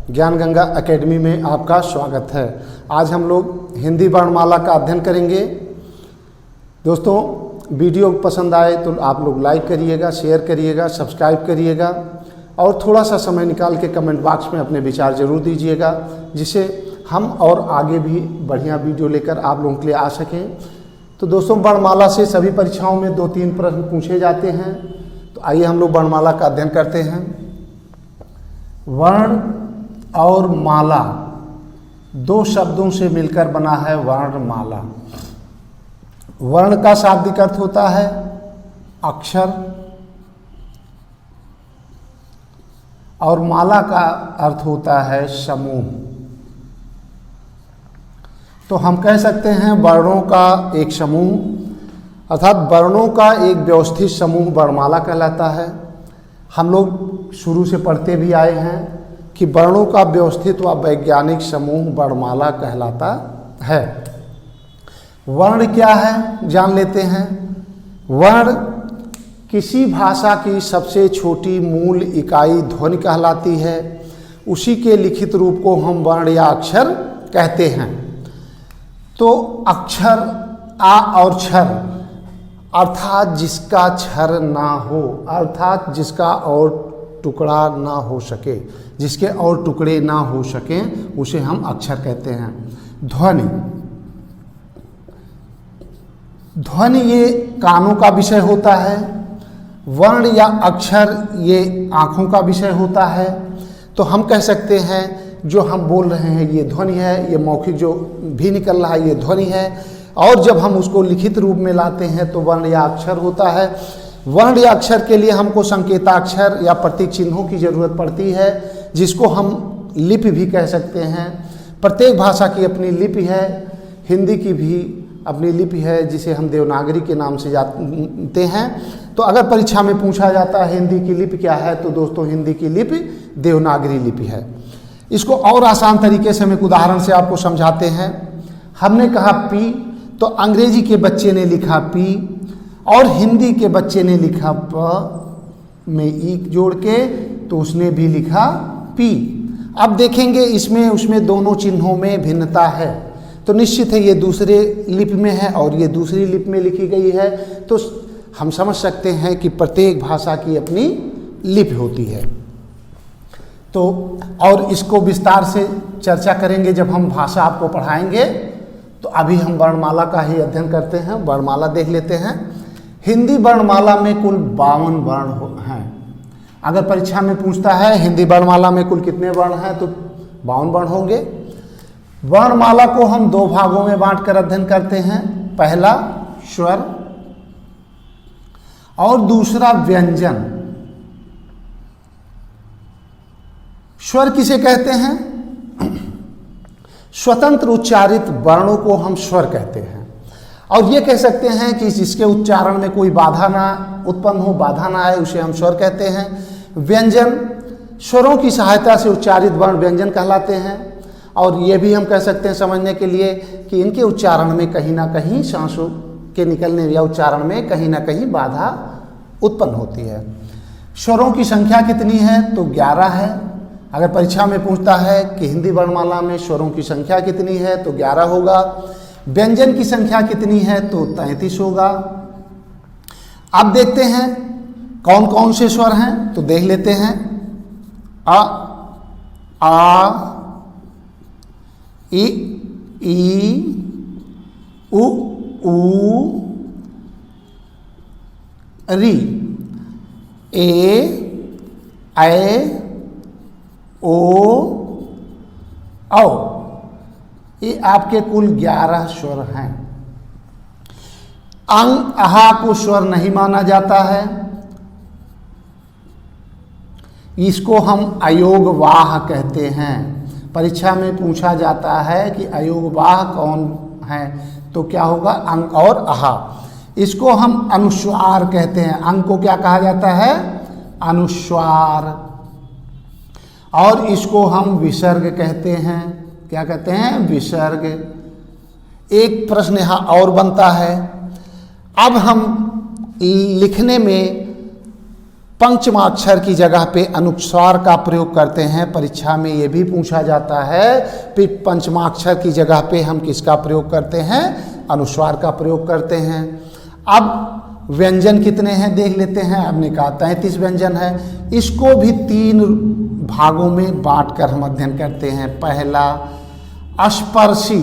ज्ञान गंगा एकेडमी में आपका स्वागत है। आज हम लोग हिंदी वर्णमाला का अध्ययन करेंगे। दोस्तों, वीडियो पसंद आए तो आप लोग लाइक करिएगा, शेयर करिएगा, सब्सक्राइब करिएगा और थोड़ा सा समय निकाल के कमेंट बॉक्स में अपने विचार ज़रूर दीजिएगा, जिससे हम और आगे भी बढ़िया वीडियो लेकर आप लोगों के लिए आ सकें। तो दोस्तों, वर्णमाला से सभी परीक्षाओं में 2-3 प्रश्न पूछे जाते हैं। तो आइए हम लोग वर्णमाला का अध्ययन करते हैं। वर्ण और माला दो शब्दों से मिलकर बना है वर्णमाला। वर्ण का शाब्दिक अर्थ होता है अक्षर और माला का अर्थ होता है समूह। तो हम कह सकते हैं वर्णों का एक समूह, अर्थात वर्णों का एक व्यवस्थित समूह वर्णमाला कहलाता है। हम लोग शुरू से पढ़ते भी आए हैं कि वर्णों का व्यवस्थित व वैज्ञानिक समूह वर्णमाला कहलाता है। वर्ण क्या है जान लेते हैं। वर्ण किसी भाषा की सबसे छोटी मूल इकाई ध्वनि कहलाती है। उसी के लिखित रूप को हम वर्ण या अक्षर कहते हैं। तो अक्षर आ और क्षर, अर्थात जिसका क्षर ना हो, अर्थात जिसका और टुकड़ा ना हो सके, जिसके और टुकड़े ना हो सकें, उसे हम अक्षर कहते हैं। ध्वनि, ध्वनि ये कानों का विषय होता है। वर्ण या अक्षर ये आँखों का विषय होता है। तो हम कह सकते हैं जो हम बोल रहे हैं ये ध्वनि है, ये मौखिक जो भी निकल रहा है ये ध्वनि है। और जब हम उसको लिखित रूप में लाते हैं तो वर्ण या अक्षर होता है। वर्ण या अक्षर के लिए हमको संकेताक्षर या प्रतीक चिन्हों की ज़रूरत पड़ती है, जिसको हम लिपि भी कह सकते हैं। प्रत्येक भाषा की अपनी लिपि है। हिंदी की भी अपनी लिपि है, जिसे हम देवनागरी के नाम से जानते हैं। तो अगर परीक्षा में पूछा जाता है हिंदी की लिपि क्या है, तो दोस्तों हिंदी की लिपि देवनागरी लिपि है। इसको और आसान तरीके से हम एक उदाहरण से आपको समझाते हैं। हमने कहा पी, तो अंग्रेजी के बच्चे ने लिखा पी और हिंदी के बच्चे ने लिखा प में ई जोड़ के, तो उसने भी लिखा पी। अब देखेंगे इसमें उसमें दोनों चिन्हों में भिन्नता है। तो निश्चित है ये दूसरे लिपि में है और ये दूसरी लिपि में लिखी गई है। तो हम समझ सकते हैं कि प्रत्येक भाषा की अपनी लिपि होती है। तो और इसको विस्तार से चर्चा करेंगे जब हम भाषा आपको पढ़ाएंगे। तो अभी हम वर्णमाला का ही अध्ययन करते हैं। वर्णमाला देख लेते हैं। हिंदी वर्णमाला में कुल 52 वर्ण हैं। अगर परीक्षा में पूछता है हिंदी वर्णमाला में कुल कितने वर्ण हैं, तो 52 वर्ण होंगे। वर्णमाला को हम 2 भागों में बांटकर अध्ययन करते हैं। पहला स्वर और दूसरा व्यंजन। स्वर किसे कहते हैं? स्वतंत्र उच्चारित वर्णों को हम स्वर कहते हैं। और ये कह सकते हैं कि जिसके उच्चारण में कोई बाधा ना उत्पन्न हो, बाधा ना आए, उसे हम स्वर कहते हैं। व्यंजन, स्वरों की सहायता से उच्चारित वर्ण व्यंजन कहलाते हैं। और ये भी हम कह सकते हैं समझने के लिए कि इनके उच्चारण में कहीं ना कहीं सांसों के निकलने या उच्चारण में कहीं ना कहीं बाधा उत्पन्न होती है। स्वरों की संख्या कितनी है? तो 11 है। अगर परीक्षा में पूछता है कि हिंदी वर्णमाला में स्वरों की संख्या कितनी है, तो 11 होगा। व्यंजन की संख्या कितनी है? तो 33 होगा। अब देखते हैं कौन कौन से स्वर हैं, तो देख लेते हैं। अ, आ, इ, ई, उ, ऊ, री, ए, ऐ, ओ, औ। ये आपके कुल 11 स्वर हैं। अंग, आहा को स्वर नहीं माना जाता है। इसको हम अयोगवाह कहते हैं। परीक्षा में पूछा जाता है कि अयोगवाह कौन है, तो क्या होगा? अंग और आहा। इसको हम अनुस्वार कहते हैं। अंग को क्या कहा जाता है? अनुस्वार। और इसको हम विसर्ग कहते हैं। क्या कहते हैं? विसर्ग। एक प्रश्न यहाँ और बनता है। अब हम लिखने में पंचमाक्षर की जगह पे अनुस्वार का प्रयोग करते हैं। परीक्षा में ये भी पूछा जाता है कि पंचमाक्षर की जगह पे हम किसका प्रयोग करते हैं? अनुस्वार का प्रयोग करते हैं। अब व्यंजन कितने हैं देख लेते हैं। हमने कहा 33 व्यंजन है। इसको भी 3 भागों में बांटकर हम अध्ययन करते हैं। पहला स्पर्शी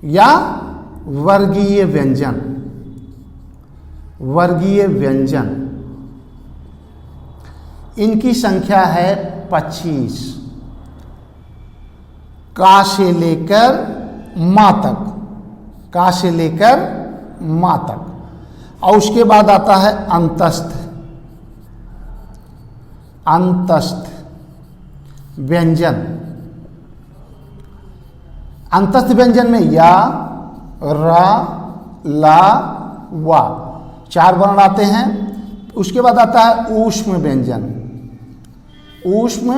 या वर्गीय व्यंजन। वर्गीय व्यंजन इनकी संख्या है 25, का से लेकर मा तक, का से लेकर मा तक। और उसके बाद आता है अंतस्थ, अंतस्थ व्यंजन। अंतस्थ व्यंजन में या, रा, ला, वा 4 वर्ण आते हैं। उसके बाद आता है ऊष्म व्यंजन। ऊष्म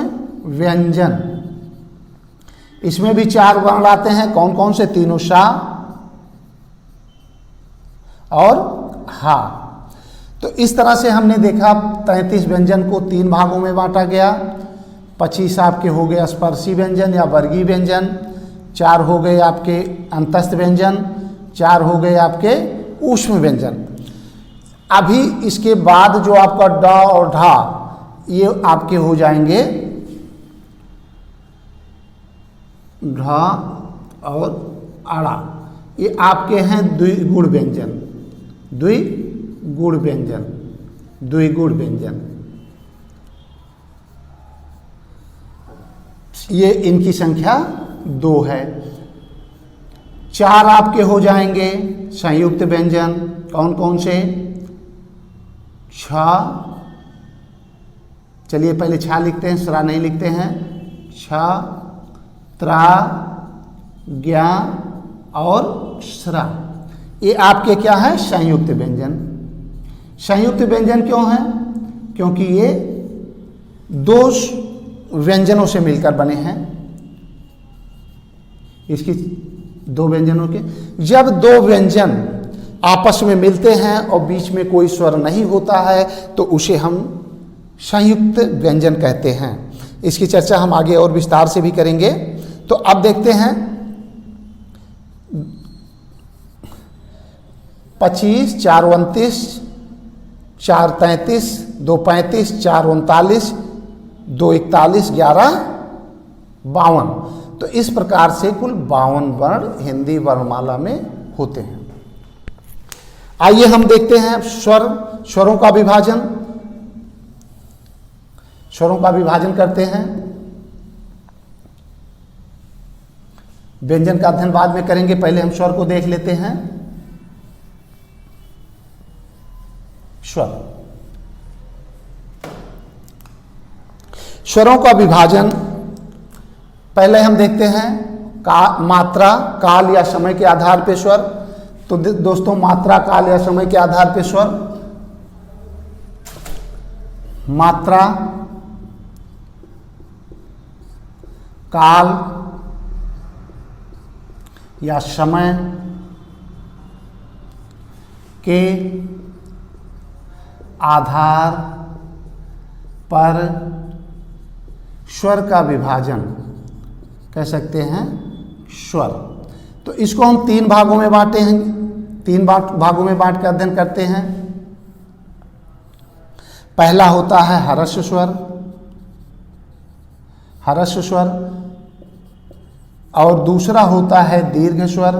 व्यंजन इसमें भी 4 वर्ण आते हैं। कौन कौन से? तीनों शा और हा। तो इस तरह से हमने देखा 33 व्यंजन को 3 भागों में बांटा गया। 25 आपके हो गए स्पर्शी व्यंजन या वर्गीय व्यंजन, 4 हो गए आपके अंतस्थ व्यंजन, 4 हो गए आपके ऊष्म व्यंजन। अभी इसके बाद जो आपका ड और ढा ये आपके हो जाएंगे ढा और अड़ा। ये आपके हैं द्विगुण व्यंजन, द्विगुण व्यंजन, द्विगुण व्यंजन। ये इनकी संख्या 2 है। 4 आपके हो जाएंगे संयुक्त व्यंजन। कौन कौन से? छा, चलिए पहले छा लिखते हैं, सरा नहीं लिखते हैं। छा, त्रा, ज्ञा और सरा ये आपके क्या है? संयुक्त व्यंजन। संयुक्त व्यंजन क्यों है? क्योंकि ये 2 व्यंजनों से मिलकर बने हैं। इसकी 2 व्यंजनों के, जब 2 व्यंजन आपस में मिलते हैं और बीच में कोई स्वर नहीं होता है तो उसे हम संयुक्त व्यंजन कहते हैं। इसकी चर्चा हम आगे और विस्तार से भी करेंगे। तो अब देखते हैं 25, 4 29, 4 33, 2 35, 4 39, 2 41, 11 52। तो इस प्रकार से कुल 52 वर्ण हिंदी वर्णमाला में होते हैं। आइए हम देखते हैं स्वरों का विभाजन। स्वरों का विभाजन करते हैं। व्यंजन का अध्ययन बाद में करेंगे, पहले हम स्वर को देख लेते हैं। स्वर, स्वरों का विभाजन पहले हम देखते हैं का मात्रा, काल या समय के आधार पर स्वर। तो दोस्तों मात्रा, काल या समय के आधार पर स्वर। मात्रा, काल या समय के आधार पर स्वर का विभाजन कह सकते हैं स्वर। तो इसको हम 3 भागों में बांटे हैं, 3 भागों में बांट कर अध्ययन करते हैं। पहला होता है ह्रस्व स्वर, ह्रस्व स्वर। और दूसरा होता है दीर्घ स्वर,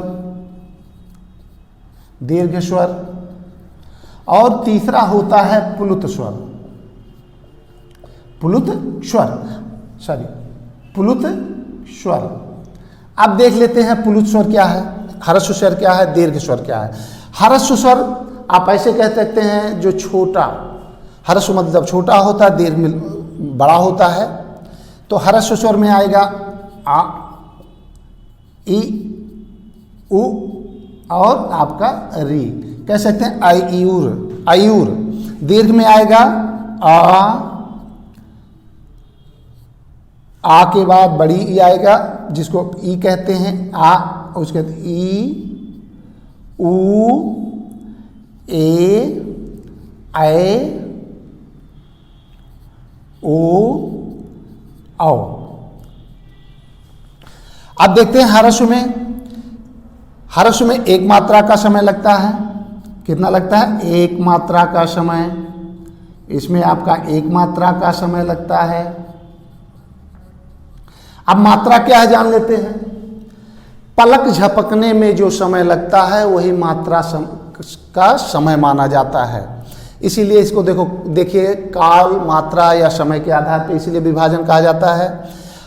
दीर्घ स्वर। और तीसरा होता है प्लुत स्वर, प्लुत स्वर, सॉरी प्लुत स्वर। अब देख लेते हैं प्लुत स्वर क्या है, ह्रस्व स्वर क्या है, दीर्घ स्वर क्या है। ह्रस्व स्वर आप ऐसे कह सकते हैं जो छोटा, ह्रस्व मतलब छोटा होता है, दीर्घ बड़ा होता है। तो ह्रस्व स्वर में आएगा आ, ई, उ और आपका री, कह सकते हैं आयूर, आयूर। दीर्घ में आएगा आ के बाद बड़ी ई आएगा जिसको ई कहते हैं, आ, उसके बाद ई, उ, ए, ए, ओ, औ। अब देखते हैं हर्षु में। हर्षु में एक मात्रा का समय लगता है। कितना लगता है? एक मात्रा का समय। इसमें आपका एक मात्रा का समय लगता है। अब मात्रा क्या है जान लेते हैं। पलक झपकने में जो समय लगता है वही मात्रा का समय माना जाता है। इसीलिए इसको देखिए काल, मात्रा या समय के आधार पर इसीलिए विभाजन कहा जाता है।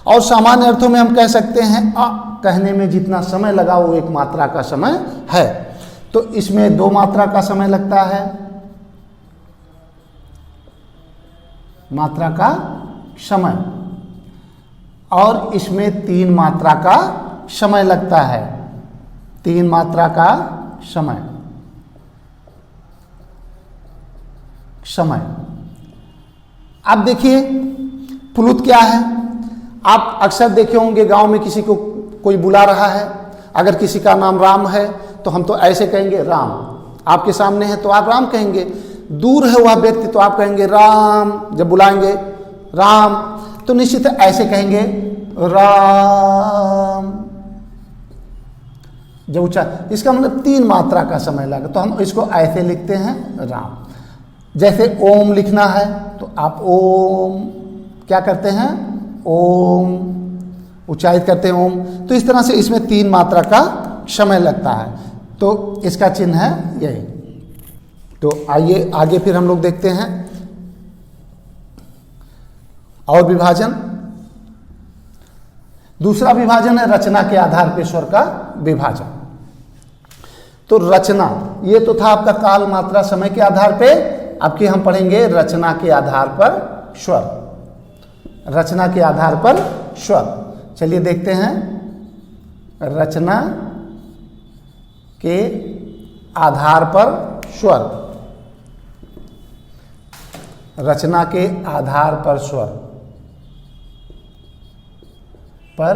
और सामान्य अर्थों में हम कह सकते हैं कहने में जितना समय लगा वो एक मात्रा का समय है। तो इसमें दो मात्रा का समय लगता है, मात्रा का समय, और इसमें तीन मात्रा का समय लगता है, तीन मात्रा का समय। अब देखिए प्लुत क्या है। आप अक्सर देखे होंगे गांव में किसी को कोई बुला रहा है, अगर किसी का नाम राम है तो हम तो ऐसे कहेंगे राम। आपके सामने है तो आप राम कहेंगे, दूर है वह व्यक्ति तो आप कहेंगे राम। जब बुलाएंगे राम तो निश्चित ऐसे कहेंगे राम। जब उच्चार, इसका मतलब तीन मात्रा का समय लगा तो हम इसको ऐसे लिखते हैं राम। जैसे ओम लिखना है तो आप ओम क्या करते हैं? ओम उच्चारित करते हैं ओम। तो इस तरह से इसमें तीन मात्रा का समय लगता है। तो इसका चिन्ह है यही। तो आइए आगे फिर हम लोग देखते हैं और विभाजन। दूसरा विभाजन है रचना के आधार पर स्वर का विभाजन। तो रचना ये तो था आपका काल, मात्रा, समय के आधार पे। अब की हम पढ़ेंगे रचना के आधार पर स्वर। रचना के आधार पर स्वर, चलिए देखते हैं। रचना के आधार पर स्वर, रचना के आधार पर स्वर, पर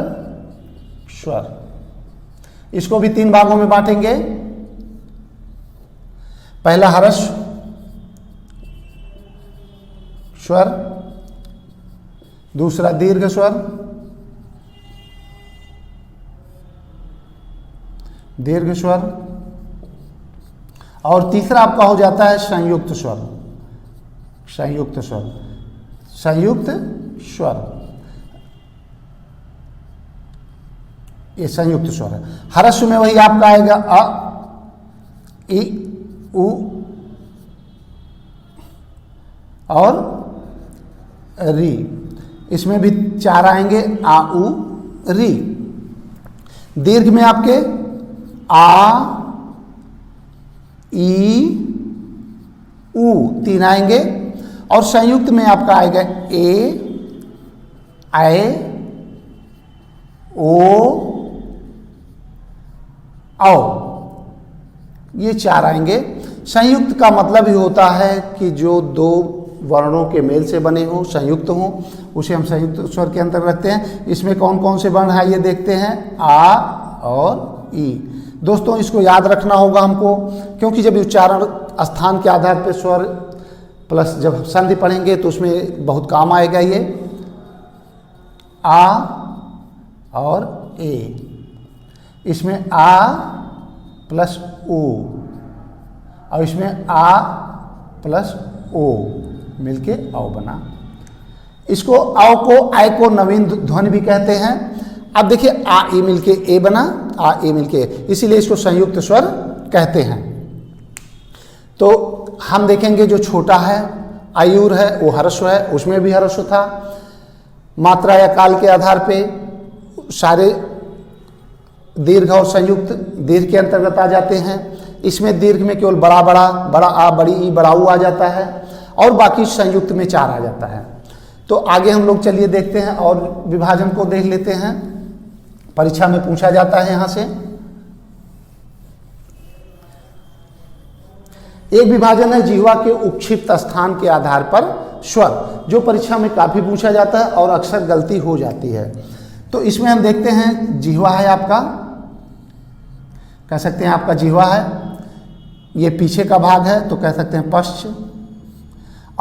स्वर। इसको भी तीन भागों में बांटेंगे। पहला हर्ष स्वर, दूसरा दीर्घ स्वर, दीर्घ स्वर, और तीसरा आपका हो जाता है संयुक्त स्वर। संयुक्त स्वर, संयुक्त स्वर, ये संयुक्त स्वर है। हर्ष में वही आपका आएगा अ, इ, उ और री। इसमें भी चार आएंगे आ, उ, री। दीर्घ में आपके आ, ई, उ तीन आएंगे, और संयुक्त में आपका आएगा ए, ऐ, ओ, औ। ये चार आएंगे। संयुक्त का मतलब ही होता है कि जो दो वर्णों के मेल से बने हो, संयुक्त हो, उसे हम संयुक्त स्वर के अंतर्गत रखते हैं। इसमें कौन कौन से वर्ण है ये देखते हैं, आ और ई। दोस्तों इसको याद रखना होगा हमको, क्योंकि जब उच्चारण स्थान के आधार पर स्वर प्लस जब संधि पढ़ेंगे तो उसमें बहुत काम आएगा ये। आ और ए, इसमें आ प्लस ओ, और इसमें आ प्लस ओ मिलके औ बना। इसको औ को आय को नवीन ध्वनि भी कहते हैं। अब देखिए आ ई मिलके ए बना, आ ए मिलके, इसीलिए इसको संयुक्त स्वर कहते हैं। तो हम देखेंगे जो छोटा है आयुर है वो हर्ष है, उसमें भी हर्ष था। मात्रा या काल के आधार पे सारे दीर्घ और संयुक्त दीर्घ के अंतर्गत आ जाते हैं। इसमें दीर्घ में केवल बड़ा बड़ा, बड़ा आ, बड़ी ई, बड़ा ऊ आ जाता है, और बाकी संयुक्त में चार आ जाता है। तो आगे हम लोग चलिए देखते हैं और विभाजन को देख लेते हैं। परीक्षा में पूछा जाता है यहाँ से। एक विभाजन है जिह्वा के उपक्षिप्त स्थान के आधार पर स्वर, जो परीक्षा में काफी पूछा जाता है और अक्सर गलती हो जाती है। तो इसमें हम देखते हैं जिह्वा है आपका, कह सकते हैं आपका जिह्वा है, ये पीछे का भाग है तो कह सकते हैं पश्च,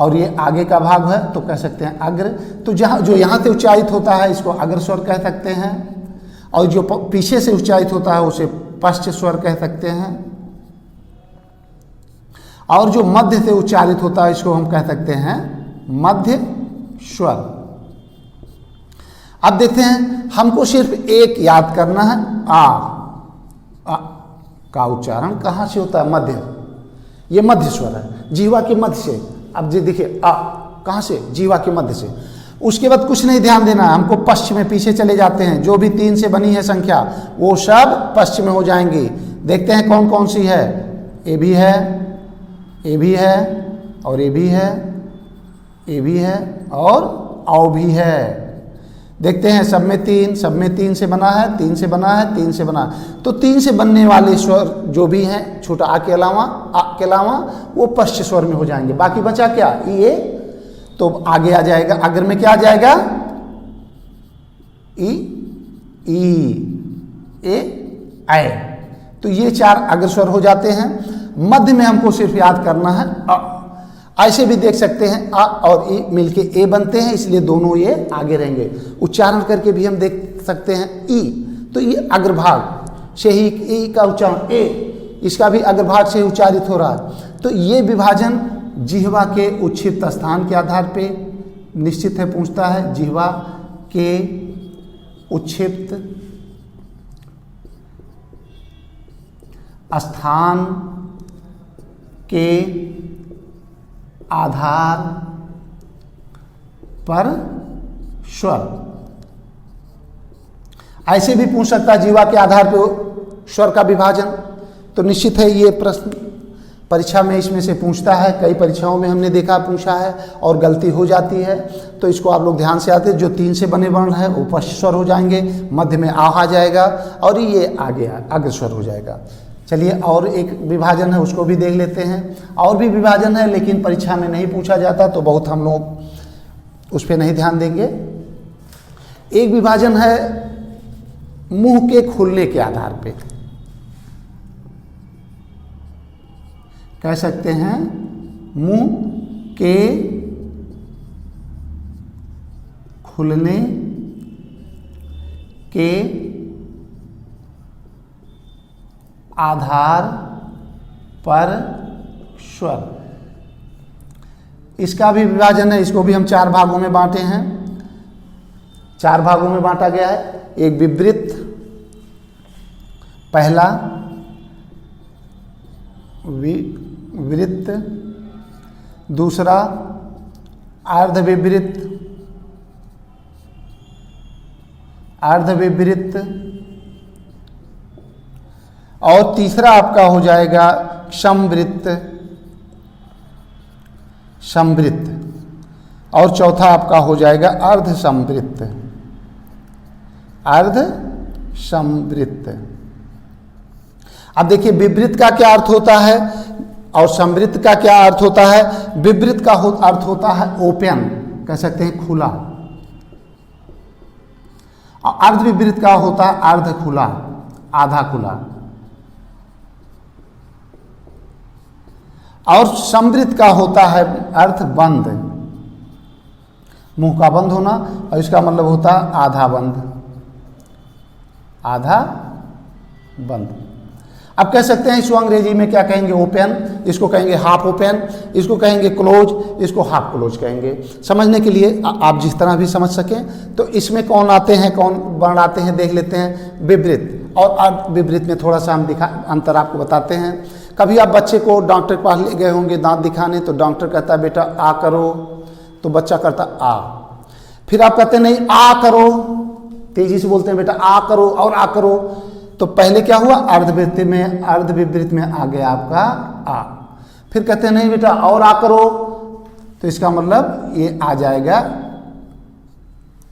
और ये आगे का भाग है तो कह सकते हैं अग्र। तो जहाँ जो यहाँ से उच्चारित होता है इसको अग्र स्वर कह सकते हैं, और जो पीछे से उच्चारित होता है उसे पश्च स्वर कह सकते हैं, और जो मध्य से उच्चारित होता है इसको हम कह सकते हैं मध्य स्वर। अब देखते हैं, हमको सिर्फ एक याद करना है, आ का उच्चारण कहाँ से होता है? मध्य। ये मध्य स्वर है, जीवा के मध्य से। अब जी देखिए, आ कहाँ से? जीवा के मध्य से। उसके बाद कुछ नहीं ध्यान देना है हमको, पश्चिम में पीछे चले जाते हैं, जो भी 3 से बनी है संख्या वो सब पश्चिम में हो जाएंगी। देखते हैं कौन कौन सी है। ए भी है, ए भी है, और ए भी है, ए भी है, और औ भी है। देखते हैं सब में 3 से बना है, 3 से बना है, 3 से बना है। तो 3 से बनने वाले स्वर जो भी हैं, छोटा आ के अलावा वो पश्च स्वर में हो जाएंगे। बाकी बचा क्या? ये तो आगे आ जाएगा, अग्र में क्या आ जाएगा? ई, ए, ऐ। तो ये 4 अग्र स्वर हो जाते हैं। मध्य में हमको सिर्फ याद करना है अ। ऐसे भी देख सकते हैं, आ और ई मिलके ए बनते हैं, इसलिए दोनों ये आगे रहेंगे। उच्चारण करके भी हम देख सकते हैं ई, तो ये अग्रभाग से ही ई का उच्चारण, ए इसका भी अग्रभाग से उच्चारित हो रहा है। तो ये विभाजन जिह्वा के उच्छिष्ट स्थान के आधार पे निश्चित है, पूछता है जिह्वा के उच्छिष्ट स्थान के आधार पर स्वर। ऐसे भी पूछ सकता है जीवा के आधार पर स्वर का विभाजन। तो निश्चित है ये प्रश्न परीक्षा में इसमें से पूछता है, कई परीक्षाओं में हमने देखा पूछा है और गलती हो जाती है। तो इसको आप लोग ध्यान से आते, जो 3 से बने वर्ण है वो पश्च स्वर हो जाएंगे, मध्य में आ जाएगा और ये आगे अग्र स्वर हो जाएगा। चलिए और एक विभाजन है उसको भी देख लेते हैं। और भी विभाजन है लेकिन परीक्षा में नहीं पूछा जाता तो बहुत हम लोग उस पर नहीं ध्यान देंगे। एक विभाजन है मुंह के खुलने के आधार पे, कह सकते हैं मुंह के खुलने के आधार पर स्वर। इसका भी विभाजन है, इसको भी हम 4 भागों में बांटे हैं। 4 भागों में बांटा गया है। एक विवृत, पहला विवृत, दूसरा अर्धविवृत, अर्धविवृत, और तीसरा आपका हो जाएगा समवृत्त, समवृत्त, और चौथा आपका हो जाएगा अर्ध समवृत्त, अर्ध समवृत्त। अब देखिए विवृत का क्या अर्थ होता है और समवृत्त का क्या अर्थ होता है। विवृत का अर्थ होता है ओपन, कह सकते हैं खुला, और अर्धविवृत का होता है अर्ध खुला, आधा खुला, और समवृत्त का होता है अर्थ बंद, मुंह का बंद होना, और इसका मतलब होता है आधा बंद, आधा बंद। अब कह सकते हैं इसको अंग्रेजी में क्या कहेंगे? ओपन, इसको कहेंगे हाफ ओपन, इसको कहेंगे क्लोज, इसको हाफ क्लोज कहेंगे। समझने के लिए आप जिस तरह भी समझ सकें। तो इसमें कौन आते हैं, कौन वर्ण आते हैं देख लेते हैं। विवृत और अर्धविवृत में थोड़ा सा हम अंतर आपको बताते हैं। कभी आप बच्चे को डॉक्टर के पास ले गए होंगे दांत दिखाने, तो डॉक्टर कहता है बेटा आ करो, तो बच्चा करता आ। फिर आप कहते नहीं आ करो, तेजी से बोलते हैं बेटा आ करो और आ करो। तो पहले क्या हुआ? अर्धविवृत में आ गया आपका आ। फिर कहते हैं नहीं बेटा और आ करो, तो इसका मतलब ये आ जाएगा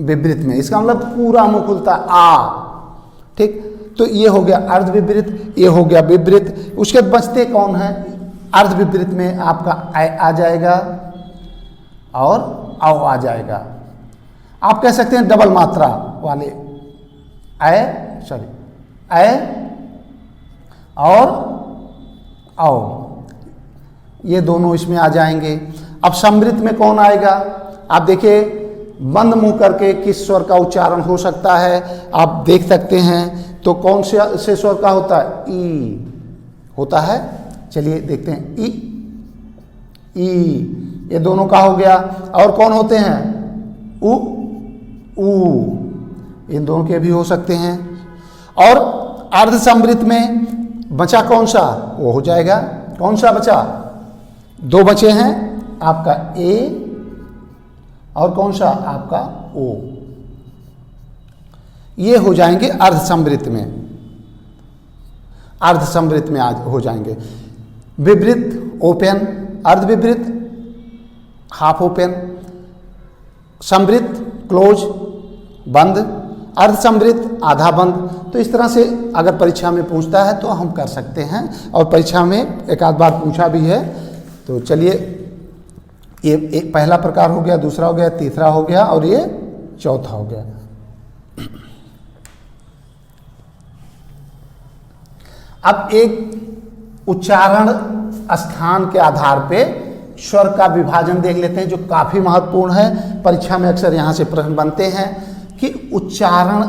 विवृत में, इसका मतलब पूरा मुंह खुलता आ। ठीक, तो ये हो गया अर्धविवृत, ये हो गया विवृत। उसके बचते कौन है? अर्धविवृत में आपका आ जाएगा और औ आ जाएगा। आप कह सकते हैं डबल मात्रा वाले ए और औ, ये दोनों इसमें आ जाएंगे। अब समृत में कौन आएगा? आप देखिए बंद मुंह करके किस स्वर का उच्चारण हो सकता है आप देख सकते हैं। तो कौन से स्वर का होता है? ई होता है। चलिए देखते हैं। ई, ये दोनों का हो गया। और कौन होते हैं? उ, ऊ, इन दोनों के भी हो सकते हैं। और अर्ध समृत में बचा कौन सा? वो हो जाएगा। कौन सा बचा? दो बचे हैं, आपका ए और कौन सा? आपका ओ। ये हो जाएंगे अर्ध समृत में, अर्ध समृत में आज हो जाएंगे। विवृत ओपन, अर्ध विवृत हाफ ओपन, समृत क्लोज बंद, अर्ध समृत आधा बंद। तो इस तरह से अगर परीक्षा में पूछता है तो हम कर सकते हैं, और परीक्षा में एक आध बार पूछा भी है। तो चलिए, ये एक पहला प्रकार हो गया, दूसरा हो गया, तीसरा हो गया और ये चौथा हो गया। अब एक उच्चारण स्थान के आधार पे स्वर का विभाजन देख लेते हैं, जो काफी महत्वपूर्ण है। परीक्षा में अक्सर यहां से प्रश्न बनते हैं कि उच्चारण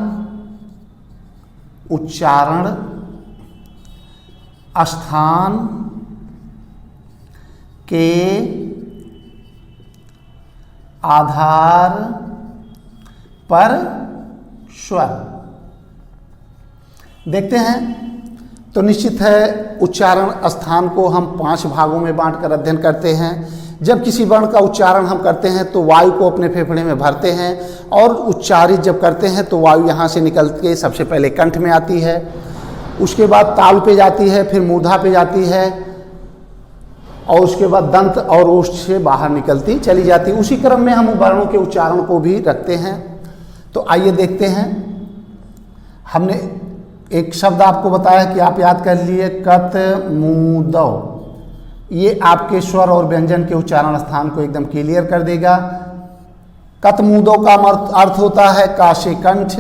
स्थान के आधार पर स्वर। देखते हैं तो निश्चित है उच्चारण स्थान को हम 5 भागों में बांटकर अध्ययन करते हैं। जब किसी वर्ण का उच्चारण हम करते हैं तो वायु को अपने फेफड़े में भरते हैं, और उच्चारित जब करते हैं तो वायु यहाँ से निकल के सबसे पहले कंठ में आती है, उसके बाद तालु पे जाती है, फिर मूर्धा पे जाती है, और उसके बाद दंत और ओष्ठ से बाहर निकलती चली जाती है। उसी क्रम में हम वर्णों के उच्चारण को भी रखते हैं। तो आइए देखते हैं। हमने एक शब्द आपको बताया कि आप याद कर लिए, कत मूदव। ये आपके स्वर और व्यंजन के उच्चारण स्थान को एकदम क्लियर कर देगा। कत मूदव का अर्थ होता है का से कंठ,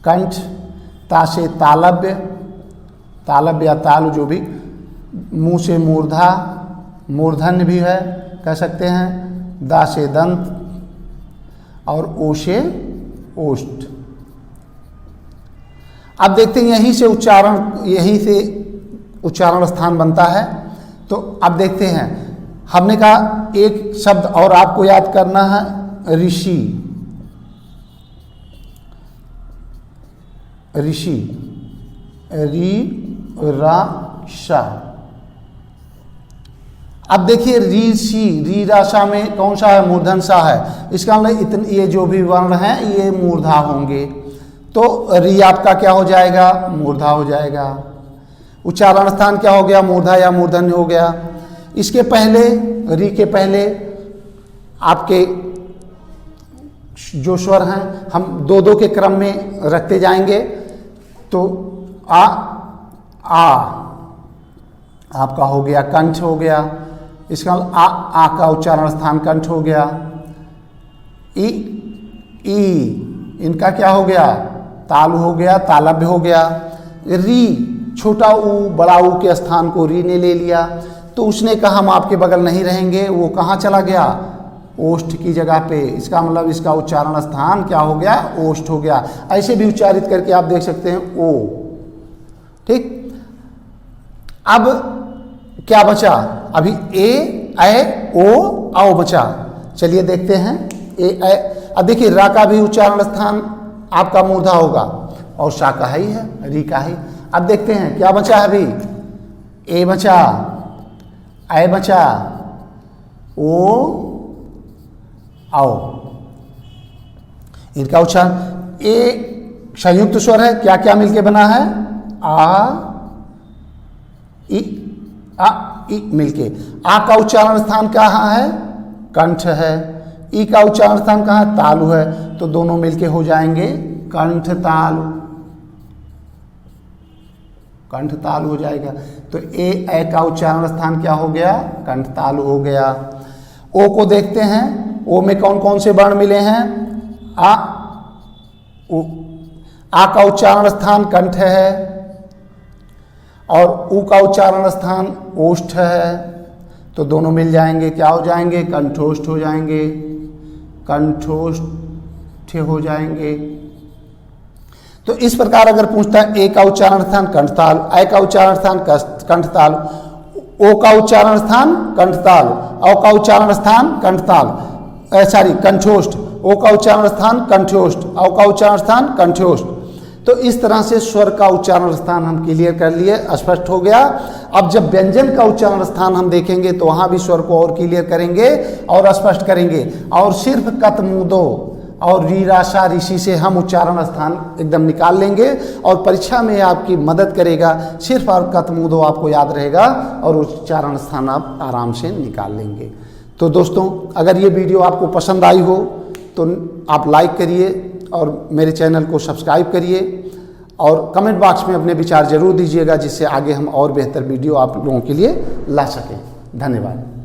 कंठ, ता से तालव्य, तालव्य या तालु जो भी, मुंह से मूर्धा, मूर्धन्य भी है कह सकते हैं, दा से दंत और ओ से ओष्ठ। अब देखते हैं यहीं से उच्चारण स्थान बनता है। तो अब देखते हैं, हमने कहा एक शब्द और आपको याद करना है, ऋषि, ऋषि, री रा शा। अब देखिए ऋषि, री राशा में कौन सा है? मूर्धन सा है। इसका मतलब ये जो भी वर्ण हैं ये मूर्धा होंगे। तो री आपका क्या हो जाएगा? मूर्धा हो जाएगा। उच्चारण स्थान क्या हो गया? मूर्धा या मूर्धन्य हो गया। इसके पहले, री के पहले आपके जो स्वर हैं हम 2-2 के क्रम में रखते जाएंगे। तो आ आपका हो गया कंठ हो गया। इसका आ का उच्चारण स्थान कंठ हो गया। ई इनका क्या हो गया? तालु हो गया, तालव्य हो गया। री, छोटा ऊ बड़ा ऊ के स्थान को री ने ले लिया, तो उसने कहा हम आपके बगल नहीं रहेंगे, वो कहाँ चला गया? ओष्ठ की जगह पे। इसका मतलब इसका उच्चारण स्थान क्या हो गया? ओष्ठ हो गया। ऐसे भी उच्चारित करके आप देख सकते हैं ओ। ठीक, अब क्या बचा? अभी ए ऐ ओ आओ बचा। चलिए देखते हैं ए ऐ। अब देखिए रा का भी उच्चारण स्थान आपका मूर्धा होगा, और शा का ही है, री का ही। अब देखते हैं क्या बचा है। अभी ए बचा, ऐ बचा, ओ आओ। इनका उच्चारण ए संयुक्त स्वर है, क्या क्या मिलके बना है? आ ई मिलके। आ का उच्चारण स्थान कहाँ है? कंठ है। ई का उच्चारण स्थान कहाँ है? तालु है। तो दोनों मिलके हो जाएंगे कंठ तालु, कंठ तालु हो जाएगा। तो ए ऐ का उच्चारण स्थान क्या हो गया? कंठ तालु हो गया। ओ को देखते हैं, ओ में कौन कौन से वर्ण मिले हैं? आ, उ, आ का उच्चारण स्थान कंठ है, और ऊ का उच्चारण स्थान ओष्ठ है। तो दोनों मिल जाएंगे, क्या हो जाएंगे, कंठोष्ठ हो जाएंगे, कंठोष्ठ हो जाएंगे। तो इस प्रकार अगर पूछता है ए का उच्चारण स्थान कंठताल, ऐ का उच्चारण स्थान कंठताल, ओ का उच्चारण स्थान कंठताल, औ का उच्चारण स्थान कंठताल, सॉरी कंठोष्ठ, ओ का उच्चारण स्थान कंठोष्ठ, औ का उच्चारण स्थान कंठोष्ठ। तो इस तरह से स्वर का उच्चारण स्थान हम क्लियर कर लिए, स्पष्ट हो गया। अब जब व्यंजन का उच्चारण स्थान हम देखेंगे तो वहां भी स्वर को और क्लियर करेंगे और स्पष्ट करेंगे। और सिर्फ कतमुदो और रीराशा ऋषि से हम उच्चारण स्थान एकदम निकाल लेंगे और परीक्षा में आपकी मदद करेगा। सिर्फ और कतमुदो आपको याद रहेगा और उच्चारण स्थान आप आराम से निकाल लेंगे। तो दोस्तों, अगर ये वीडियो आपको पसंद आई हो तो आप लाइक करिए और मेरे चैनल को सब्सक्राइब करिए और कमेंट बॉक्स में अपने विचार जरूर दीजिएगा, जिससे आगे हम और बेहतर वीडियो आप लोगों के लिए ला सकें। धन्यवाद।